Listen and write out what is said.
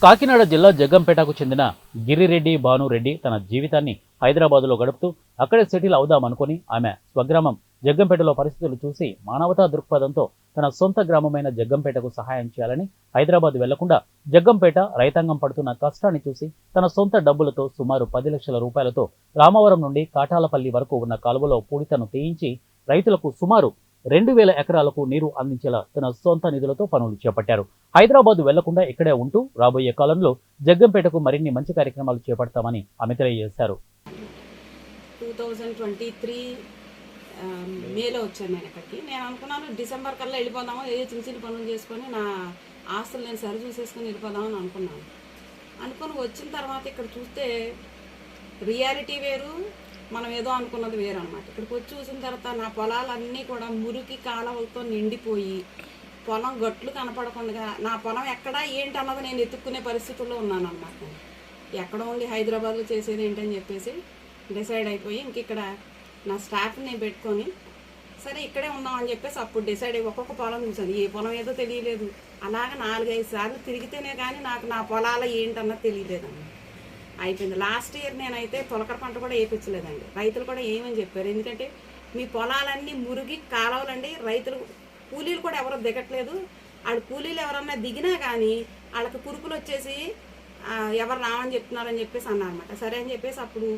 కాకినాడ జిల్లా జగ్గంపేటకు చెందిన గిరిరెడ్డి భానురెడ్డి తన జీవితాన్ని హైదరాబాదులో గడుపుతూ అక్కడే సెటిల్ అవుదామనుకుని ఆమె స్వగ్రామం జగ్గంపేటలో పరిస్థితులు చూసి మానవతా దృక్పథంతో తన సొంత గ్రామమైన జగ్గంపేటకు సహాయం చేయాలని హైదరాబాద్ వెళ్లకుండా జగ్గంపేట రైతాంగం పడుతున్న కష్టాన్ని చూసి తన సొంత డబ్బులతో సుమారు 10 లక్షల రూపాయలతో రామవరం నుండి కాటాలపల్లి వరకు ఉన్న కాలువలో పూడితను తీయించి రైతులకు సుమారు 2000 ఎకరాలకు నీరు అందించేలా తన సొంత నిధులతో పనులు చేపట్టారు. హైదరాబాద్ వెళ్లకుండా ఇక్కడే ఉంటూ రాబోయే కాలంలో జగ్గంపేటకు మరిన్ని మంచి కార్యక్రమాలు చేపడతామని ఆమె తెలియజేశారు. 2023 మేలో వచ్చాను నేను ఇక్కడికి. నేను అనుకున్నాను డిసెంబర్ కల్లా వెళ్ళిపోదాము, ఏ చిన్న చిన్న పనులు చేసుకొని నా ఆస్తులు నేను సరి చూసేసుకొని వెళ్ళిపోదామని అనుకున్నాను. అనుకుని వచ్చిన తర్వాత ఇక్కడ చూస్తే రియాలిటీ వేరు, మనం ఏదో అనుకున్నది వేరు అనమాట. ఇక్కడికి వచ్చి చూసిన తర్వాత నా పొలాలన్నీ కూడా మురికి కాలువలతో నిండిపోయి పొలం గట్లు కనపడకుండా నా పొలం ఎక్కడా ఏంటి అన్నది నేను ఎత్తుక్కునే పరిస్థితుల్లో ఉన్నాను అనమాట. ఎక్కడ ఉండి హైదరాబాద్లో చేసేది ఏంటని చెప్పేసి డిసైడ్ అయిపోయి ఇంక ఇక్కడ నా స్టాఫ్ని నేను పెట్టుకొని సరే ఇక్కడే ఉందామని చెప్పేసి అప్పుడు డిసైడ్ అయ్యి ఒక్కొక్క పొలం చూసాను. ఏ పొలం ఏదో తెలియలేదు. అలాగే 4-5 సార్లు తిరిగితేనే కానీ నాకు నా పొలాల ఏంటన్నది తెలియలేదండి. అయిపోయింది. లాస్ట్ ఇయర్ నేనైతే తొలకర పంట కూడా వేయించలేదండి. రైతులు కూడా ఏమని చెప్పారు, ఎందుకంటే మీ పొలాలన్నీ మురిగి కాలవలండి, రైతులు కూలీలు కూడా ఎవరో దిగట్లేదు, వాళ్ళు కూలీలు ఎవరన్నా దిగినా కానీ వాళ్ళకి కురుపులు వచ్చేసి ఎవరు రావని చెప్తున్నారని చెప్పేసి అన్నారన్నమాట. సరే అని చెప్పేసి అప్పుడు